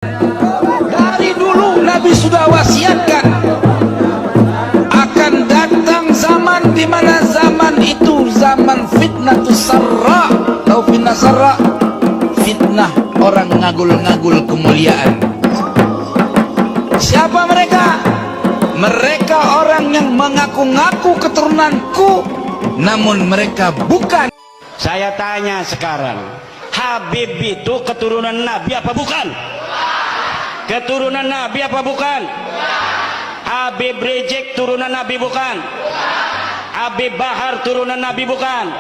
Dari dulu Nabi sudah wasiatkan akan datang zaman di mana zaman itu zaman fitnatus sarra atau fitnah sarra, fitnah orang ngagul-ngagul kemuliaan. Siapa mereka? Mereka orang yang mengaku-ngaku keturunanku, namun mereka bukan. Saya tanya sekarang, Habib itu keturunan Nabi apa bukan? Keturunan Nabi apa bukan? Habib Rizik turunan Nabi bukan? Habib Bahar turunan Nabi bukan?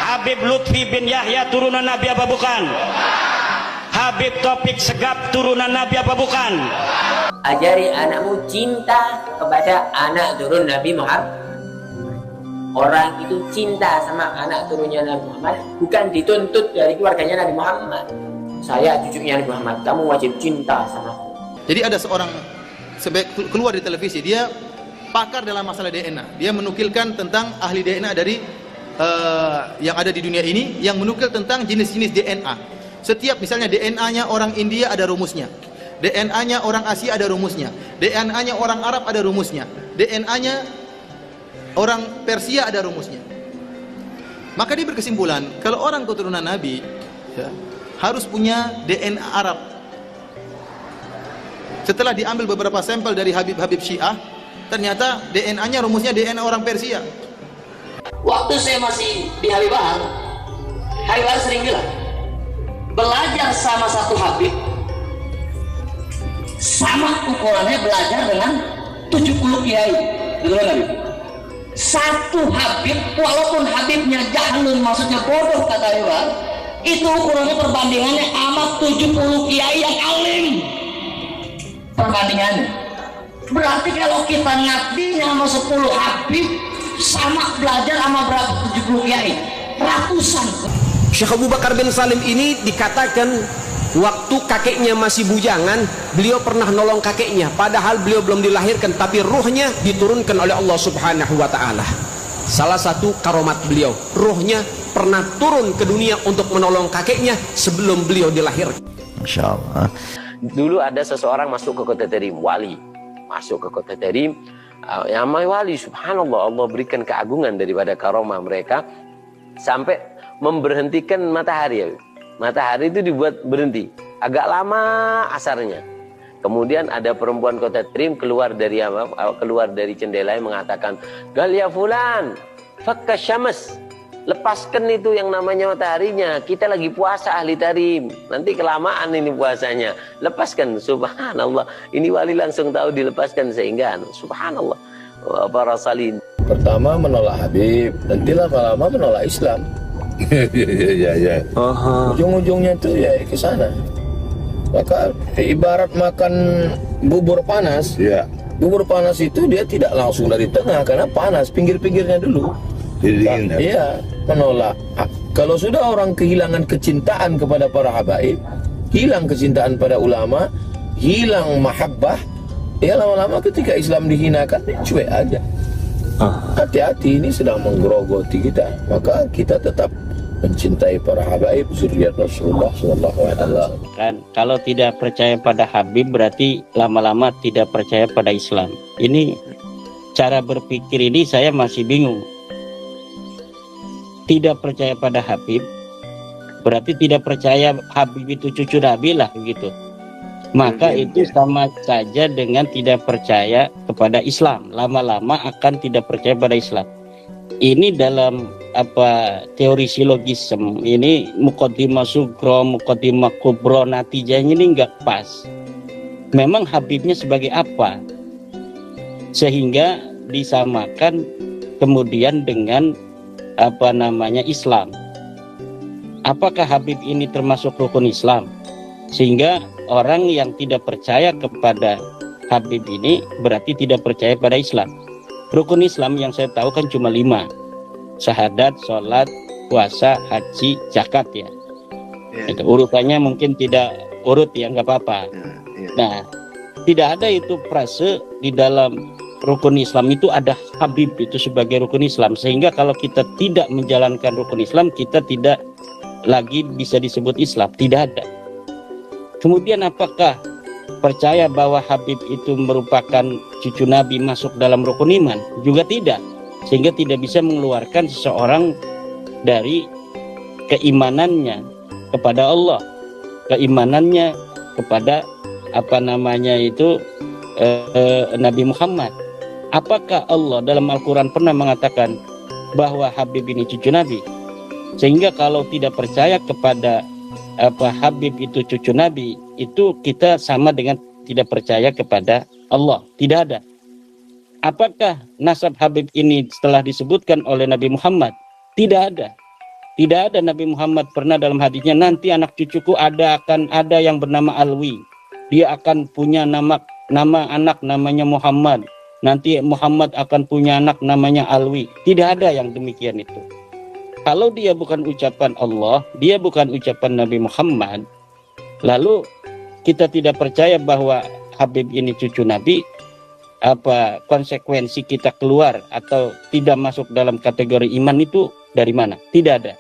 Habib Lutfi bin Yahya turunan Nabi apa bukan? Habib Taufik Segaf turunan Nabi apa bukan? Ajari anakmu cinta kepada anak turun Nabi Muhammad. Orang itu cinta sama anak turunnya Nabi Muhammad bukan dituntut dari keluarganya Nabi Muhammad. Saya cucunya Nabi Muhammad, kamu wajib cinta sama aku. Jadi ada seorang keluar di televisi, dia pakar dalam masalah DNA. Dia menukilkan tentang ahli DNA dari yang ada di dunia ini, yang menukil tentang jenis-jenis DNA. Setiap misalnya DNA-nya orang India ada rumusnya, DNA-nya orang Asia ada rumusnya, DNA-nya orang Arab ada rumusnya, DNA-nya orang Persia ada rumusnya. Maka dia berkesimpulan kalau orang keturunan Nabi ya, harus punya DNA Arab. Setelah diambil beberapa sampel dari Habib-Habib Syiah, ternyata DNA-nya rumusnya DNA orang Persia. Waktu saya masih di Habib Bahar sering bilang, belajar sama satu Habib sama ukurannya belajar dengan 70 kiai. Betul nggak, Habib? Satu Habib, walaupun Habibnya jahlun, maksudnya bodoh kata Habib Bahar, itu ukurannya perbandingannya sama 70 kiai yang alim. Perbandingannya berarti kalau kita ngabdinya sama 10 Habib sama belajar sama berapa 70 kiai, ratusan. Syekh Abu Bakar bin Salim ini dikatakan waktu kakeknya masih bujangan, beliau pernah nolong kakeknya padahal beliau belum dilahirkan, tapi ruhnya diturunkan oleh Allah Subhanahu wa taala. Salah satu karomat beliau, ruhnya pernah turun ke dunia untuk menolong kakeknya sebelum beliau dilahirkan. Masya Allah. Dulu ada seseorang masuk ke kota Tarim, wali masuk ke kota Tarim, yang wali, subhanallah, Allah berikan keagungan daripada karomah mereka sampai memberhentikan matahari. Matahari itu dibuat berhenti agak lama asarnya. Kemudian ada perempuan kota Tarim keluar dari jendela yang mengatakan, "Gal ya fulan, fakka syams." Lepaskan itu yang namanya mataharinya. Kita lagi puasa ahli Tarim. Nanti kelamaan ini puasanya. Lepaskan. Subhanallah. Ini wali langsung tahu dilepaskan sehingga subhanallah. Para salin. Pertama menolak Habib, nanti lama-lama menolak Islam. Ya. Ujung-ujungnya tuh ya ke sana. Maka ibarat makan bubur panas. Ya. Bubur panas itu dia tidak langsung dari tengah karena panas, pinggir-pinggirnya dulu. Iya, menolak. Kalau sudah orang kehilangan kecintaan kepada para habaib, hilang kecintaan pada ulama, hilang mahabbah, ya lama-lama ketika Islam dihinakan, cuek aja. Hati-hati, ini sedang menggerogoti kita. Maka kita tetap mencintai para habaib, zuriat Rasulullah sallallahu alaihi wasallam. Kan kalau tidak percaya pada Habib berarti lama-lama tidak percaya pada Islam. Ini cara berpikir ini saya masih bingung. Tidak percaya pada Habib berarti tidak percaya Habib itu cucu Nabi lah begitu. Maka itu sama saja dengan tidak percaya kepada Islam. Lama-lama akan tidak percaya pada Islam. Ini dalam teori silogisme ini muqaddimah sugro, muqaddimah kubro, natijahnya ini enggak pas. Memang Habibnya sebagai apa? Sehingga disamakan kemudian dengan Islam. Apakah Habib ini termasuk rukun Islam? Sehingga orang yang tidak percaya kepada Habib ini berarti tidak percaya pada Islam. Rukun Islam yang saya tahu kan cuma 5. Syahadat, sholat, puasa, haji, zakat ya. Itu urutannya mungkin tidak urut ya, nggak apa-apa. Nah, tidak ada itu frase di dalam rukun Islam itu ada Habib itu sebagai rukun Islam, sehingga kalau kita tidak menjalankan rukun Islam kita tidak lagi bisa disebut Islam, tidak ada. Kemudian apakah percaya bahwa Habib itu merupakan cucu Nabi masuk dalam rukun iman? Juga tidak. Sehingga tidak bisa mengeluarkan seseorang dari keimanannya kepada Allah, keimanannya kepada Nabi Muhammad. Apakah Allah dalam Al-Quran pernah mengatakan bahwa Habib ini cucu Nabi? Sehingga kalau tidak percaya kepada Habib itu cucu Nabi, itu kita sama dengan tidak percaya kepada Allah. Tidak ada. Apakah nasab Habib ini setelah disebutkan oleh Nabi Muhammad? Tidak ada. Tidak ada. Nabi Muhammad pernah dalam hadisnya, nanti anak cucuku akan ada yang bernama Alwi. Dia akan punya nama anak namanya Muhammad. Nanti Muhammad akan punya anak namanya Alwi. Tidak ada yang demikian itu. Kalau dia bukan ucapan Allah, dia bukan ucapan Nabi Muhammad, lalu kita tidak percaya bahwa Habib ini cucu Nabi, apa konsekuensi kita keluar atau tidak masuk dalam kategori iman itu dari mana? Tidak ada.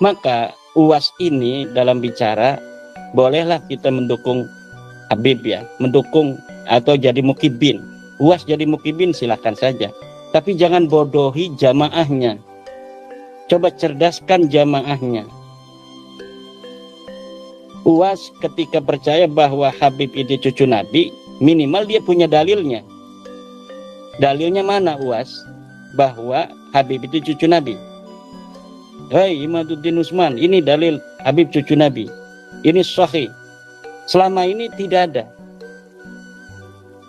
Maka UAS ini dalam bicara, bolehlah kita mendukung Habib ya, mendukung atau jadi mukibin. UAS jadi mukibin silahkan saja. Tapi jangan bodohi jamaahnya. Coba cerdaskan jamaahnya. UAS ketika percaya bahwa Habib itu cucu Nabi, minimal dia punya dalilnya. Dalilnya mana UAS? Bahwa Habib itu cucu Nabi. Hei Imaduddin Usman, ini dalil Habib cucu Nabi. Ini sahih. Selama ini tidak ada.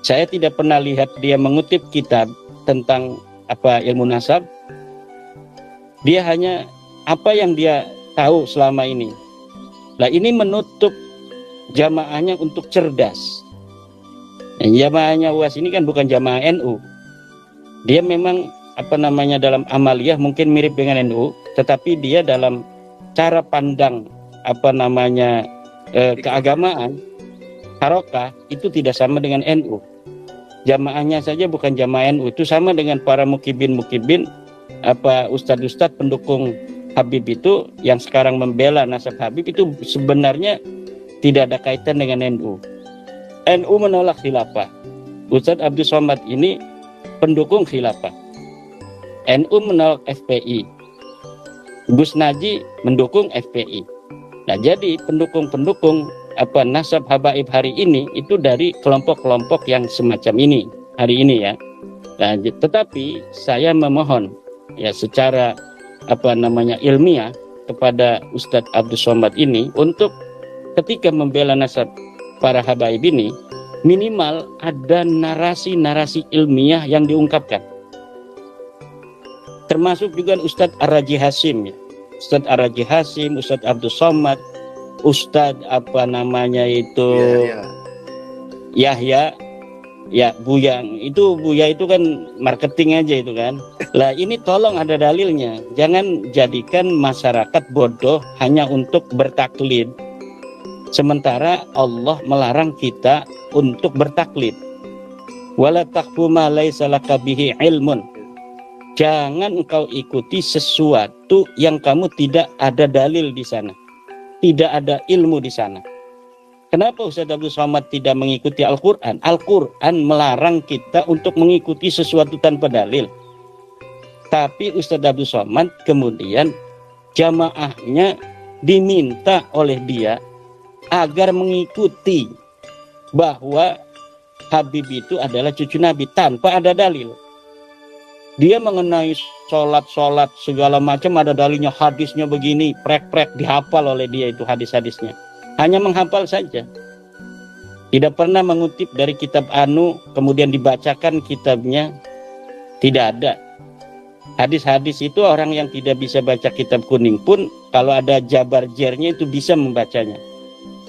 Saya tidak pernah lihat dia mengutip kitab tentang ilmu nasab. Dia hanya apa yang dia tahu selama ini. Nah, ini menutup jamaahnya untuk cerdas. Jamaahnya UAS ini kan bukan jamaah NU. Dia memang dalam amaliyah mungkin mirip dengan NU, tetapi dia dalam cara pandang keagamaan harokah itu tidak sama dengan NU. Jamaahnya saja bukan jamaah NU, itu sama dengan para mukibin ustadz-ustadz pendukung Habib itu yang sekarang membela nasab Habib itu sebenarnya tidak ada kaitan dengan NU. NU menolak khilafah. Ustadz Abdul Somad ini pendukung khilafah. NU menolak FPI. Gus Naji mendukung FPI. Nah, jadi pendukung-pendukung nasab habaib hari ini itu dari kelompok-kelompok yang semacam ini hari ini ya. Nah, tetapi saya memohon ya secara ilmiah kepada Ustadz Abdul Somad ini untuk ketika membela nasab para habaib ini minimal ada narasi-narasi ilmiah yang diungkapkan. Termasuk juga Ustadz Ar-Raji Hasim ya. Ustadz Ar-Raji Hasim, Ustadz Abdul Somad, Ustadz Yahya ya Buya itu kan marketing aja itu kan. Lah ini tolong ada dalilnya. Jangan jadikan masyarakat bodoh hanya untuk bertaklid. Sementara Allah melarang kita untuk bertaklid. Wala taqfu ma laisa laka bihi ilmun. Jangan engkau ikuti sesuatu yang kamu tidak ada dalil di sana. Tidak ada ilmu di sana. Kenapa Ustaz Abdul Somad tidak mengikuti Al-Quran? Al-Quran melarang kita untuk mengikuti sesuatu tanpa dalil. Tapi Ustaz Abdul Somad kemudian jamaahnya diminta oleh dia agar mengikuti bahwa Habib itu adalah cucu Nabi tanpa ada dalil. Dia mengenai sholat segala macam ada dalilnya, hadisnya begini, prek dihafal oleh dia itu hadis-hadisnya. Hanya menghafal saja. Tidak pernah mengutip dari kitab Anu kemudian dibacakan kitabnya. Tidak ada. Hadis-hadis itu orang yang tidak bisa baca kitab kuning pun kalau ada jabar jernya itu bisa membacanya.